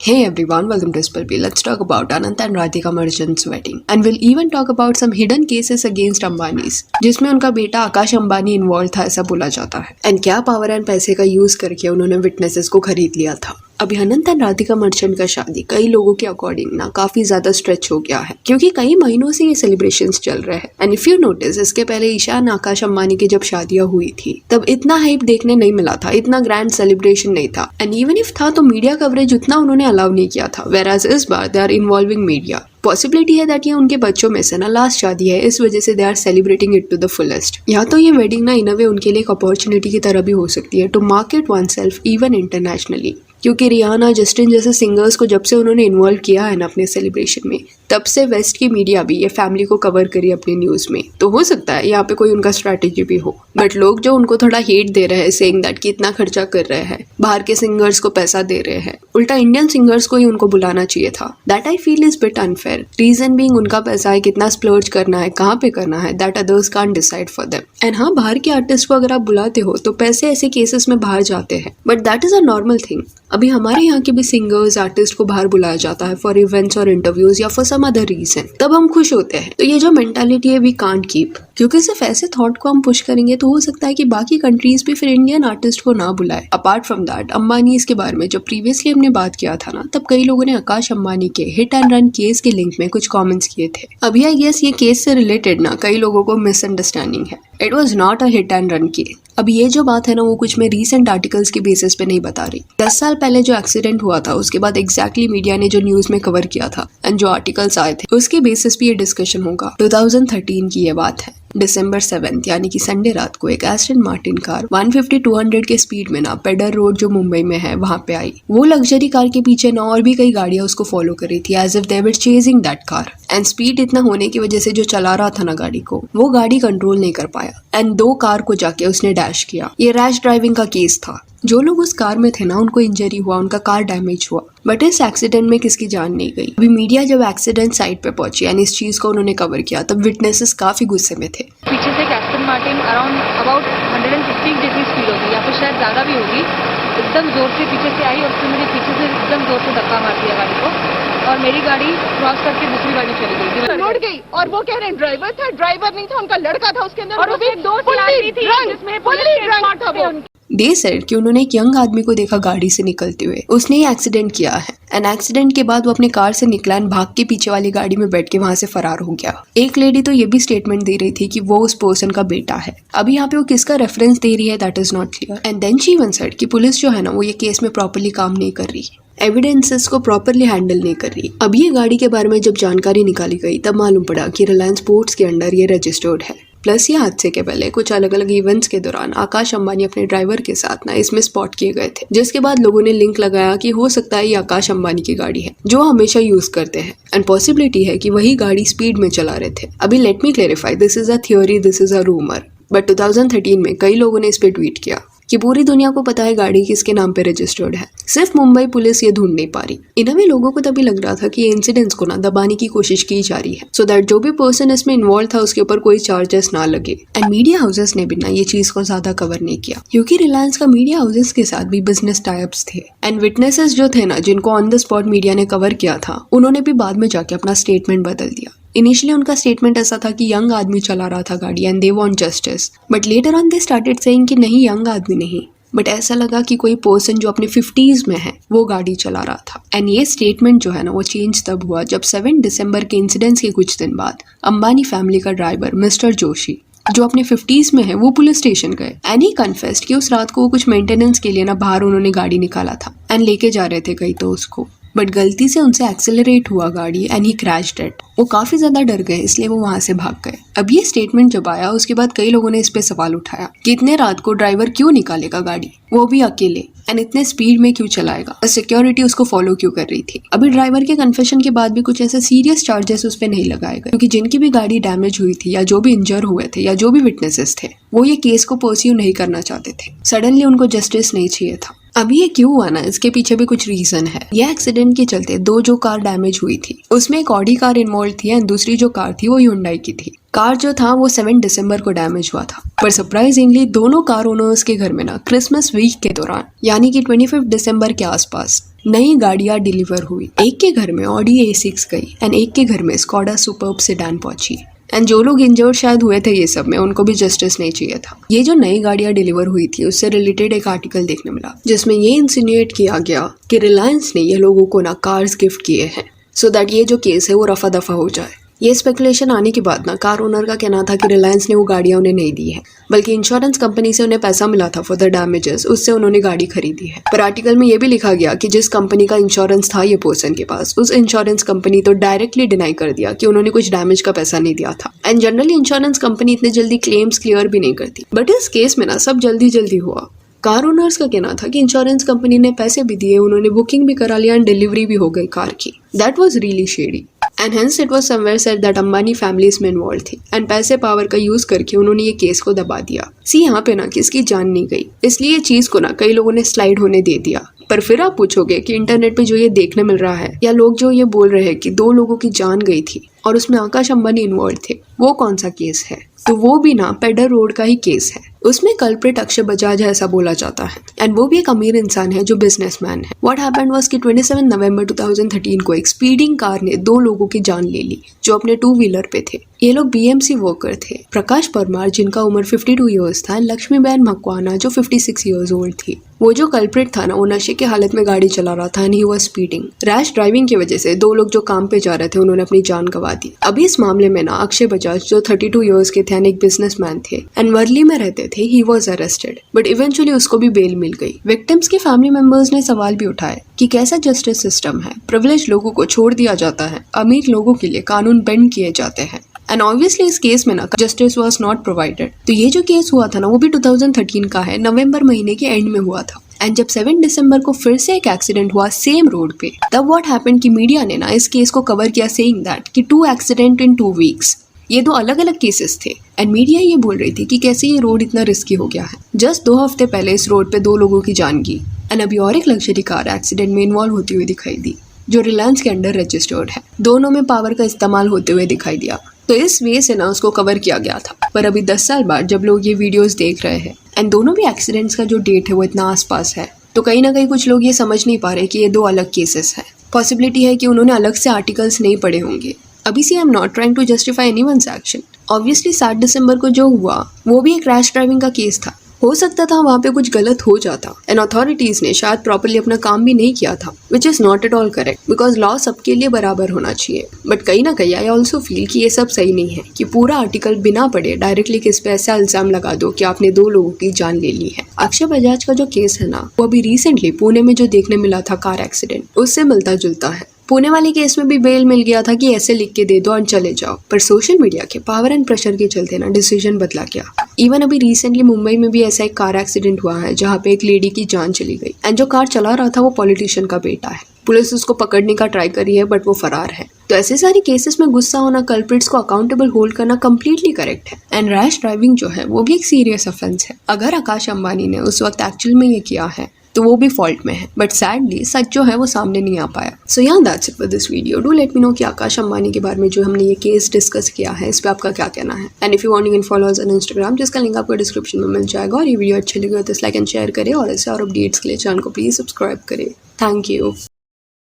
Hey everyone, welcome to SPLP. Let's talk about Anant and Radhika Merchant's wedding. And we'll even talk about some hidden cases against Ambani's, जिसमें उनका बेटा Akash Ambani involve था ऐसा बोला जाता है। एंड क्या पावर एंड पैसे का यूज करके उन्होंने विटनेसेस को खरीद लिया था। अभी अनंत एंड राधिका मर्चेंट का शादी कई लोगों के अकॉर्डिंग ना काफी ज्यादा स्ट्रेच हो गया है, क्योंकि कई महीनों से ये सेलिब्रेशंस चल रहे हैं। एंड इफ यू नोटिस, इसके पहले ईशान आकाश अंबानी की जब शादियां हुई थी तब इतना हाइप देखने नहीं मिला था, इतना ग्रैंड सेलिब्रेशन नहीं था। एंड इवन इफ था तो मीडिया कवरेज उतना उन्होंने अलाउ नहीं किया था। वेराज इस बार they are involving media. Possibility है दैट ये उनके बच्चों में से ना लास्ट शादी है, इस वजह से they are celebrating it to the fullest. या तो ये वेडिंग ना इन अ वे उनके लिए एक अपॉर्चुनिटी की तरह भी हो सकती है to market one self even internationally, क्योंकि रियाना जस्टिन जैसे सिंगर्स को जब से उन्होंने इन्वॉल्व किया है ना अपने सेलिब्रेशन में, तब से वेस्ट की मीडिया भी ये फैमिली को कवर करी अपनी न्यूज में। तो हो सकता है यहाँ पे कोई उनका स्ट्रैटेजी भी हो। बट लोग जो उनको थोड़ा हेट दे रहे हैं सेइंग दैट कि इतना खर्चा कर रहे हैं, बाहर के सिंगर्स को पैसा दे रहे हैं, उल्टा इंडियन सिंगर्स को ही उनको बुलाना चाहिए था। That I feel is bit unfair. Reason being उनका पैसा है, कितना स्प्लर्ज करना है, कहाँ पे करना है, that others can't decide for them. And हाँ, बाहर के आर्टिस्ट को अगर आप बुलाते हो तो पैसे ऐसे केसेस में बाहर जाते हैं, but that is a normal thing. अभी हमारे यहाँ के भी सिंगर्स आर्टिस्ट को बाहर बुलाया जाता है फॉर इवेंट्स और इंटरव्यूज या फॉर सम अदर रीजन, तब हम खुश होते हैं। तो ये जो मेंटालिटी है वी कांट कीप, क्योंकि सिर्फ ऐसे थॉट को हम पुश करेंगे तो हो सकता है कि बाकी कंट्रीज भी फिर इंडियन आर्टिस्ट को ना बुलाए। अपार्ट फ्रॉम दैट, अंबानी के बारे में जब प्रीवियसली हमने बात किया था ना, तब कई लोगों ने आकाश अंबानी के हिट एंड रन केस के लिंक में कुछ कॉमेंट्स किए थे। अभी आई गेस ये केस से रिलेटेड ना कई लोगों को मिसअंडरस्टैंडिंग है। It was not a hit and run case. अभी ये जो बात है ना वो कुछ मैं रीसेंट आर्टिकल्स के बेसिस पे नहीं बता रही। 10 साल पहले जो एक्सीडेंट हुआ था उसके बाद एग्जैक्टली मीडिया ने जो न्यूज में कवर किया था एंड जो आर्टिकल्स आए थे उसके बेसिस पे ये डिस्कशन होगा। 2013 की ये बात है। दिसंबर 7 यानी कि संडे रात को एक एस्टन मार्टिन कार 150-200 के स्पीड में ना पेडर रोड जो मुंबई में है वहां पे आई। वो लग्जरी कार के पीछे ना और भी कई गाड़ियां उसको फॉलो कर रही थी as if they were chasing that car. And speed इतना होने की वजह से जो चला रहा था ना गाड़ी को, वो गाड़ी कंट्रोल नहीं कर पाया एंड 2 कार को जाके उसने डैश किया। ये रैश ड्राइविंग का केस था। जो लोग उस कार में थे ना उनको इंजरी हुआ, उनका कार डैमेज हुआ, बट इस एक्सीडेंट में किसकी जान नहीं गई। अभी मीडिया जब एक्सीडेंट साइट पे पहुंची यानी इस चीज को उन्होंने कवर किया, तब विटनेसेस काफी गुस्से में थे। पीछे से एस्टन मार्टिन अबाउट 150 जितनी स्पीड होगी या फिर शायद ज़्यादा भी होगी, एकदम जोर से पीछे से आई और उसने मेरे पीछे से एकदम जोर से धक्का मार दिया गाड़ी को और मेरी गाड़ी क्रॉस करके दूसरी गाड़ी चली गई, लौट गई। और वो कह रहे हैं ड्राइवर था, ड्राइवर नहीं था, उनका लड़का था उसके अंदर और उसमें एक दोस्त यात्री थी जिसमें पुलिस एस्कॉर्ट था वो। दे सेड कि उन्होंने एक यंग आदमी को देखा गाड़ी से निकलते हुए, उसने ही एक्सीडेंट किया है। एंड एक्सीडेंट के बाद वो अपने कार से निकला एंड भाग के पीछे वाली गाड़ी में बैठ के वहां से फरार हो गया। एक लेडी तो ये भी स्टेटमेंट दे रही थी कि वो उस पर्सन का बेटा है। अभी यहाँ पे वो किसका रेफरेंस दे रही है that is not clear. And then she even said कि पुलिस जो है ना वो ये केस में प्रॉपरली काम नहीं कर रही, एविडेंसेस को प्रॉपरली हैंडल नहीं कर रही। अब ये गाड़ी के बारे में जब जानकारी निकाली गई तब मालूम पड़ा कि रिलायंस स्पोर्ट्स के अंडर ये रजिस्टर्ड है। प्लस ये हादसे के पहले कुछ अलग अलग इवेंट्स के दौरान आकाश अंबानी अपने ड्राइवर के साथ ना इसमें स्पॉट किए गए थे, जिसके बाद लोगों ने लिंक लगाया कि हो सकता है ये आकाश अंबानी की गाड़ी है जो हमेशा यूज करते हैं एंड पॉसिबिलिटी है कि वही गाड़ी स्पीड में चला रहे थे। अभी let me clarify, this is a theory, this is a rumour, but 2013 में कई लोगों ने इस पे ट्वीट किया कि पूरी दुनिया को पता है गाड़ी किसके नाम पे रजिस्टर्ड है, सिर्फ मुंबई पुलिस ये ढूंढ नहीं पा रही। इनमें लोगों को तभी लग रहा था कि ये इंसिडेंट्स को ना दबाने की कोशिश की जा रही है सो दैट जो भी पर्सन इसमें इन्वॉल्व था उसके ऊपर कोई चार्जेस ना लगे। एंड मीडिया हाउसेस ने भी ना ये चीज को ज्यादा कवर नहीं किया, क्योंकि रिलायंस का मीडिया हाउसेस के साथ भी बिजनेस टाइप्स थे। एंड विटनेसेस जो थे ना जिनको ऑन द स्पॉट मीडिया ने कवर किया था, उन्होंने भी बाद में जाके अपना स्टेटमेंट बदल दिया। इनिशियली उनका स्टेटमेंट ऐसा था कि यंग आदमी चला रहा था गाड़ी and they want justice, but later on they started saying कि नहीं, यंग आदमी नहीं, बट ऐसा लगा कि कोई पर्सन जो अपने 50s में है वो गाड़ी चला रहा था। एंड ये स्टेटमेंट जो है ना वो चेंज तब हुआ जब 7 दिसंबर के इंसिडेंट्स के कुछ दिन बाद अंबानी फैमिली का ड्राइवर मिस्टर जोशी जो अपने 50s में है वो पुलिस स्टेशन गए एंड ही कन्फेस्ड कि उस रात को वो कुछ मेंटेनेंस के लिए ना बाहर उन्होंने गाड़ी निकाला था एंड लेके जा रहे थे कहीं तो उसको, बट गलती से उनसे एक्सेलरेट हुआ गाड़ी एंड ही क्रैश्ड इट। वो काफी ज्यादा डर गए इसलिए वो वहां से भाग गए। अब ये स्टेटमेंट जब आया उसके बाद कई लोगों ने इस पे सवाल उठाया कि इतने रात को ड्राइवर क्यों निकालेगा गाड़ी, वो भी अकेले, एंड इतने स्पीड में क्यों चलाएगा, सिक्योरिटी उसको फॉलो क्यों कर रही थी। अभी ड्राइवर के कन्फेशन के बाद भी कुछ ऐसे सीरियस चार्जेस उस पर नहीं लगाए गए, क्योंकि जिनकी भी गाड़ी डैमेज हुई थी या जो भी इंजर हुए थे या जो भी विटनेसेस थे वो ये केस को परस्यू नहीं करना चाहते थे। सडनली उनको जस्टिस नहीं चाहिए था। अभी ये क्यों हुआ ना, इसके पीछे भी कुछ रीजन है। ये एक्सीडेंट के चलते 2 जो कार डैमेज हुई थी उसमें एक ऑडी कार इन्वॉल्व थी एंड दूसरी जो कार थी वो ह्यूंडई की थी। कार जो था वो 7 दिसंबर को डैमेज हुआ था, पर सरप्राइजिंगली दोनों कार ओनर्स के घर में ना क्रिसमस वीक के दौरान यानी कि 25 दिसंबर के आसपास नई गाड़ियां डिलीवर हुई। एक के घर में ऑडी A6 गई एंड एक के घर में स्कोडा सुपर्ब सेडान पहुंची। एंड जो लोग इंजर्ड शायद हुए थे ये सब में, उनको भी जस्टिस नहीं चाहिए था। ये जो नई गाड़ियां डिलीवर हुई थी उससे रिलेटेड एक आर्टिकल देखने मिला जिसमें ये इंसिनुएट किया गया कि रिलायंस ने ये लोगों को ना कार्स गिफ्ट किए हैं सो दैट ये जो केस है वो रफा दफा हो जाए। ये स्पेकुलेशन आने के बाद ना कार ओनर का कहना था कि रिलायंस ने वो गाड़ियां उन्हें नहीं दी है, बल्कि इंश्योरेंस कंपनी से उन्हें पैसा मिला था फॉर द डैमेजेस, उससे उन्होंने गाड़ी खरीदी है। पर आर्टिकल में ये भी लिखा गया कि जिस कंपनी का इंश्योरेंस था ये पर्सन के पास, उस इंश्योरेंस कंपनी तो डायरेक्टली डिनाई कर दिया कि उन्होंने कुछ डैमेज का पैसा नहीं दिया था। एंड जनरली इंश्योरेंस कंपनी इतने जल्दी क्लेम्स क्लियर भी नहीं करती, बट इस केस में ना सब जल्दी जल्दी हुआ। कार ओनर्स का कहना था कि इंश्योरेंस कंपनी ने पैसे भी दिए, उन्होंने बुकिंग भी करा लिया एंड डिलीवरी भी हो गई कार की। That was really shady and hence it was somewhere said that Ambani family इसमें इन्वॉल्व थी एंड पैसे पावर का यूज करके उन्होंने ये केस को दबा दिया। यहाँ पे ना किसकी जान नहीं गई, इसलिए चीज को ना कई लोगों ने स्लाइड होने दे दिया। पर फिर आप पूछोगे कि इंटरनेट पे जो ये देखने मिल रहा है या लोग जो ये बोल रहे हैं कि 2 लोगों की जान गई थी और उसमें आकाश अंबानी इन्वॉल्व थे, वो कौन सा केस है? तो वो भी ना पेडर रोड का ही केस है। उसमें कल्प्रिट अक्षय बजाज है ऐसा बोला जाता है एंड वो भी एक अमीर इंसान है जो बिजनेसमैन है। व्हाट हैपेंड वाज कि 27 नवंबर 2013 को एक स्पीडिंग कार ने 2 लोगों की जान ले ली जो अपने 2 व्हीलर पे थे। ये लोग BMC वर्कर थे, प्रकाश परमार जिनका उम्र 52 इयर्स था, लक्ष्मीबेन मकवाना जो 56 इयर्स ओल्ड थी। वो जो कल्प्रिट था ना वो नशे के हालत में गाड़ी चला रहा था and he was speeding. Rash driving की वजह से 2 लोग जो काम पे जा रहे थे उन्होंने अपनी जान गंवा दी। अभी इस मामले में ना अक्षय बजाज जो 32 इयर्स के थे एंड एक बिजनेसमैन थे एंड वर्ली में रहते थे, he was arrested but eventually उसको भी बेल मिल गई। विक्टिम्स के फैमिली मेंबर्स ने सवाल भी उठाए कि कैसा जस्टिस सिस्टम है, प्रिविलेज लोगों को छोड़ दिया जाता है, अमीर लोगों के लिए कानून बेंड किए जाते हैं। एंड ऑब्वियसली इस केस में ना जस्टिस वाज नॉट प्रोवाइडेड। तो ये जो केस हुआ था ना वो भी 2013 का है, नवंबर महीने के एंड में हुआ था। एंड जब 7 दिसंबर को फिर से एक एक्सीडेंट हुआ सेम रोड पे, तब व्हाट हैपेंड कि मीडिया ने ना इस केस को कवर किया सेइंग दैट कि 2 एक्सीडेंट इन 2 वीक्स। ये 2 अलग अलग केसेस थे एंड मीडिया ये बोल रही थी कि कैसे ये रोड इतना रिस्की हो गया है। जस्ट 2 हफ्ते पहले इस रोड पे 2 लोगों की जान गई एंड अभी और एक लग्जरी कार एक्सीडेंट में इन्वॉल्व होती हुई दिखाई दी जो रिलायंस के अंडर रजिस्टर्ड है। दोनों में पावर का इस्तेमाल होते हुए दिखाई दिया, तो इस वे से ना उसको कवर किया गया था। पर अभी 10 साल बाद जब लोग ये वीडियोस देख रहे हैं एंड दोनों भी एक्सीडेंट्स का जो डेट है वो इतना आसपास है, तो कहीं ना कहीं कुछ लोग ये समझ नहीं पा रहे कि ये 2 अलग केसेस हैं। पॉसिबिलिटी है कि उन्होंने अलग से आर्टिकल्स नहीं पढ़े होंगे। अभी see I am not trying to justify anyone's action. Obviously 7 दिसंबर को जो हुआ वो भी एक रैश ड्राइविंग का केस था। हो सकता था वहाँ पे कुछ गलत हो जाता एंड अथॉरिटीज ने शायद प्रॉपर्ली अपना काम भी नहीं किया था, which is not at all correct because law सबके लिए बराबर होना चाहिए। बट कहीं ना कहीं आई ऑल्सो फील कि ये सब सही नहीं है कि पूरा आर्टिकल बिना पढ़े डायरेक्टली किस पे ऐसा इल्जाम लगा दो कि आपने 2 लोगों की जान ले ली है। अक्षय बजाज का जो केस है ना वो अभी रिसेंटली पुणे में जो देखने मिला था कार एक्सीडेंट, उससे मिलता जुलता है। पुणे वाले केस में भी बेल मिल गया था कि ऐसे लिख के दे दो और चले जाओ, पर सोशल मीडिया के पावर एंड प्रेशर के चलते ना डिसीजन बदला गया। इवन अभी रिसेंटली मुंबई में भी ऐसा एक कार एक्सीडेंट हुआ है जहाँ पे एक लेडी की जान चली गई एंड जो कार चला रहा था वो पॉलिटिशियन का बेटा है। पुलिस उसको पकड़ने का ट्राई कर रही है बट वो फरार है। तो ऐसे सारी केसेस में गुस्सा होना, कल्प्रिट्स को अकाउंटेबल होल्ड करना कंप्लीटली करेक्ट है। एंड रैश ड्राइविंग जो है वो भी एक सीरियस ऑफेंस है। अगर आकाश अंबानी ने उस वक्त एक्चुअल में ये किया है तो वो भी फॉल्ट में है, बट सैडली सच जो है वो सामने नहीं आ पाया। सो या that's it for this video. Do let me know कि आकाश अंबानी के बारे में जो हमने ये केस डिस्कस किया है इस पे आपका क्या कहना है। And if you want you can follow us on Instagram, जिसका लिंक आपको डिस्क्रिप्शन में मिल जाएगा। और ये वीडियो अच्छी लगी हो तो लाइक एंड शेयर करें और ऐसे और अपडेट्स के लिए चैनल को प्लीज सब्सक्राइब करें। Thank you.